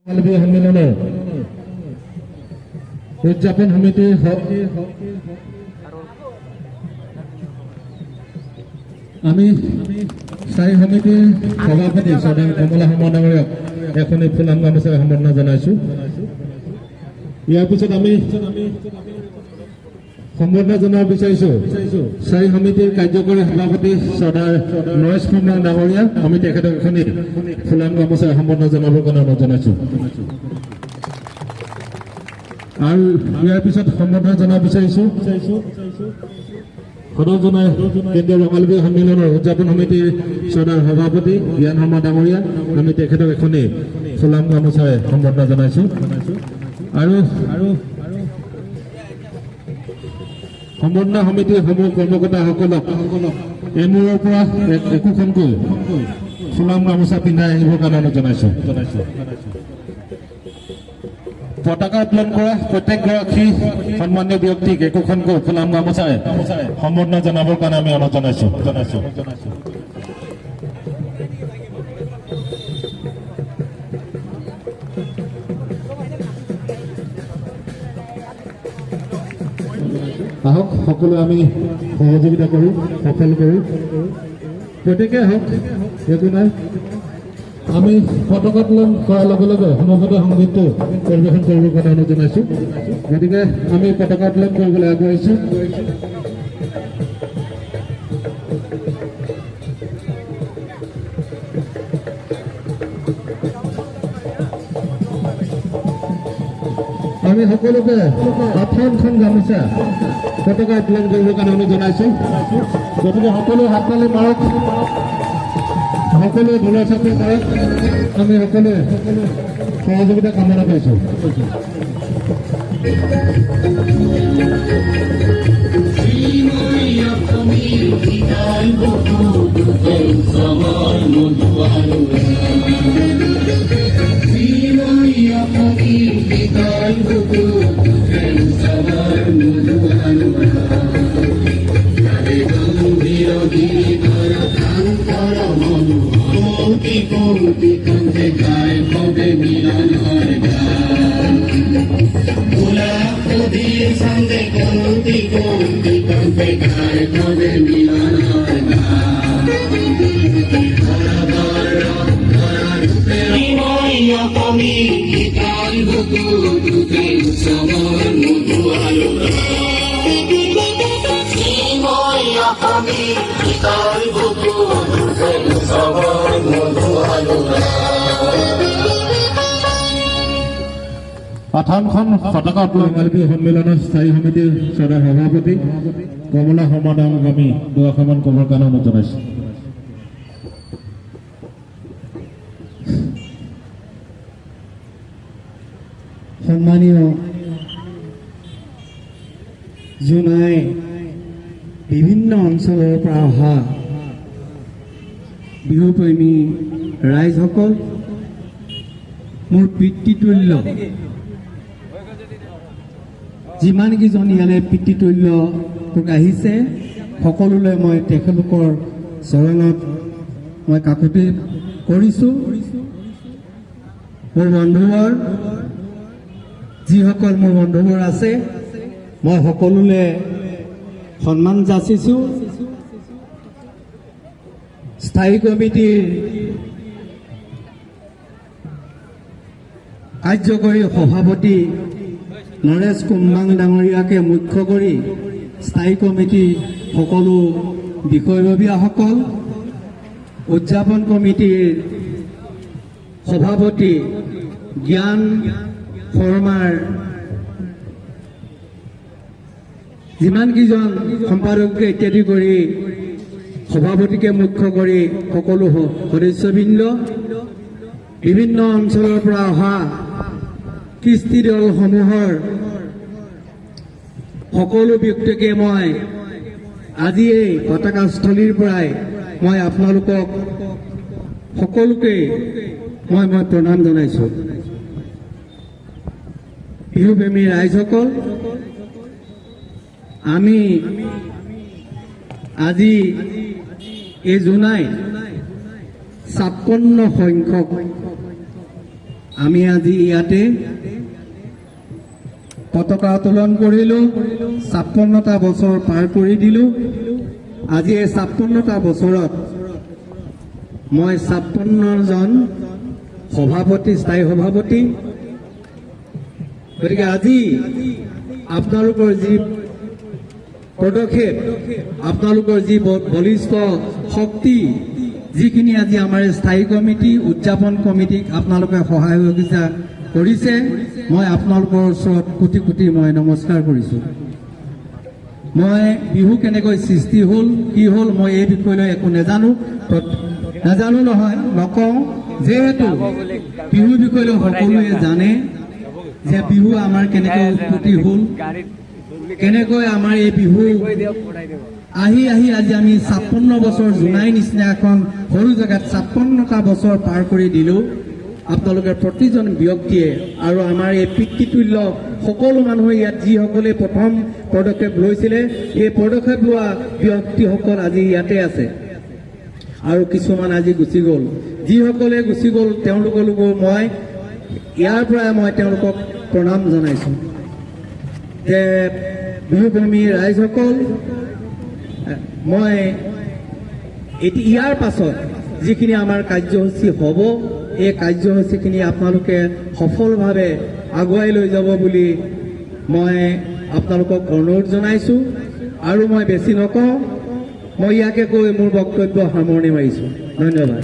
মালবী সন্মিলনৰ উদযাপন সমিতিৰ আমি স্থায়ী সমিতিৰ সভাপতি শ্ৰদ্ধেয় কমলা শৰ্মা ডাঙৰীয়াক এখনি ফুলাম গামোচাৰে সম্বৰ্ধনা জনাইছোঁ। ইয়াৰ পিছত আমি সম্বৰ্ধনা জনাব বিচাৰিছোঁ স্থায়ী সমিতিৰ কাৰ্যকৰী সভাপতি শ্ৰদ্ধাৰ নৰেশ শৰ্মা ডাঙৰীয়া। আমি তেখেতক এখনি ফুলাম গামোচাৰে সম্বৰ্ধনা জনাবৰ কাৰণে অনুৰোধ জনাইছোঁ। আৰু ইয়াৰ পিছত সম্বৰ্ধনা জনাব বিচাৰিছোঁ সদৌ জনাই কেন্দ্ৰীয় ৰঙালী সন্মিলনৰ উদযাপন সমিতিৰ শ্ৰদ্ধাৰ সভাপতি জ্ঞান শৰ্মা ডাঙৰীয়া। আমি তেখেতক এখনি ফুলাম গামোচাৰে সম্বৰ্ধনা জনাইছোঁ। আৰু সম্বৰ্ধনা সমিতিৰ সমূহ কৰ্মকৰ্তাসকলক এমূৰৰ পৰা একোখনকৈ ফুলাম গামোচা পিন্ধাই আহিবৰ কাৰণে অনুৰোধ জনাইছোঁ। পতাকা উত্তোলন কৰা প্ৰত্যেকগৰাকী সন্মানীয় ব্যক্তিক একোখনকৈ ফুলাম গামোচাৰে সম্বৰ্ধনা জনাবৰ কাৰণে আমি অনুৰোধ জনাইছোঁ। আহক সকলোৱে আমি সহযোগিতা কৰোঁ, সফল কৰোঁ। প্ৰত্যেকে আহক, একো নাই। আমি পতাকা উত্তোলন কৰাৰ লগে লগে সমবেত সংগীতটো পৰিৱেশন কৰিবৰ কাৰণে অনুৰোধ জনাইছোঁ। গতিকে আমি পতাকা উত্তোলন কৰিবলৈ আগবাঢ়িছোঁ। আমি সকলোকে 8খন গামোচা পতাকা উত্তোলন কৰিবৰ কাৰণে অনুৰোধ জনাইছোঁ। গতিকে সকলোৱে হাত তালি মাৰক, সকলোৱে ঢোলৰ চাপি মাৰক। আমি সকলোৱে সহযোগিতা কামনা কৰিছোঁ। আঠামখন পতাকা উত্তোলন ৰঙালী সন্মিলনৰ স্থায়ী সমিতিৰ শ্ৰদ্ধাৰ সভাপতি কমলা শৰ্মা ডাঙৰীয়াক আমি দুআষাৰমান ক'বৰ কাৰণে অনুৰোধ জনাইছোঁ। সন্মানীয় জোনাই বিভিন্ন অঞ্চলৰ পৰা অহা বিহুপ্ৰেমী ৰাইজসকল, মোৰ পিতৃতুল্য যিমানকেইজন ইয়ালৈ পিতৃতুল্য লোক আহিছে, সকলোলৈ মই তেখেতলোকৰ চৰণত মই কাকতি কৰিছোঁ। মোৰ বন্ধুবৰ, যিসকল মোৰ বন্ধুবোৰ আছে, মই সকলোলৈ সন্মান যাচিছোঁ। স্থায়ী কমিটিৰ কাৰ্যকৰী সভাপতি নৰেশ কুম্বাং ডাঙৰীয়াকে মুখ্য কৰি স্থায়ী কমিটিৰ সকলো বিষয়ববীয়াসকল, উদযাপন কমিটিৰ সভাপতি জ্ঞান শৰ্মাৰ যিমানকেইজন সম্পাদককে ইত্যাদি কৰি সভাপতিকে মুখ্য কৰি সকলো সদস্যবৃন্দ, বিভিন্ন অঞ্চলৰ পৰা অহা কৃষ্টি দলসমূহৰ সকলো ব্যক্তিকে মই আজি এই পতাকাস্থলীৰ পৰাই মই আপোনালোকক সকলোকে মই প্ৰণাম জনাইছোঁ। বিহুপ্ৰেমী ৰাইজসকল, আমি আজি এই জোনাই 56 সংখ্যক আমি আজি ইয়াতে পতাকা উত্তোলন কৰিলোঁ। 56টা বছৰ পাৰ কৰি দিলোঁ। আজি এই 56টা বছৰত মই 56জন সভাপতি, স্থায়ী সভাপতি। গতিকে আজি আপোনালোকৰ যি পদক্ষেপ, আপোনালোকৰ যি বলিষ্ঠ শক্তি, যিখিনি আজি আমাৰ স্থায়ী কমিটি, উদযাপন কমিটিক আপোনালোকে সহায় সহযোগিতা কৰিছে, মই আপোনালোকৰ ওচৰত কোটি কোটি মই নমস্কাৰ কৰিছোঁ। মই বিহু কেনেকৈ সৃষ্টি হ'ল, কি হ'ল, মই এই বিষয়লৈ একো নাজানো নহয়, নকওঁ। যিহেতু বিহুৰ বিষয়লৈ সকলোৱে জানে যে বিহু আমাৰ কেনেকৈ উৎপত্তি হ'ল, কেনেকৈ আমাৰ এই বিহু আহি আজি আমি 56 বছৰ জোনাই নিচিনা এখন সৰু জেগাত 56টা বছৰ পাৰ কৰি দিলোঁ। আপোনালোকে প্ৰতিজন ব্যক্তিয়ে আৰু আমাৰ এই পিতৃতুল্য সকলো মানুহে ইয়াত যিসকলে প্ৰথম পদক্ষেপ লৈছিলে, এই পদক্ষেপ লোৱা ব্যক্তিসকল আজি ইয়াতে আছে আৰু কিছুমান আজি গুচি গ'ল। যিসকলে গুচি গ'ল তেওঁলোকলৈকো মই ইয়াৰ পৰাই মই তেওঁলোকক প্ৰণাম জনাইছোঁ যে বিহুপ্ৰেমী ৰাইজসকল, মই ইয়াৰ পাছত যিখিনি আমাৰ কাৰ্যসূচী হ'ব, এই কাৰ্যসূচীখিনি আপোনালোকে সফলভাৱে আগুৱাই লৈ যাব বুলি মই আপোনালোকক অনুৰোধ জনাইছোঁ। আৰু মই বেছি নকওঁ, মই ইয়াকে কৈ মোৰ বক্তব্য সামৰণি মাৰিছোঁ। ধন্যবাদ।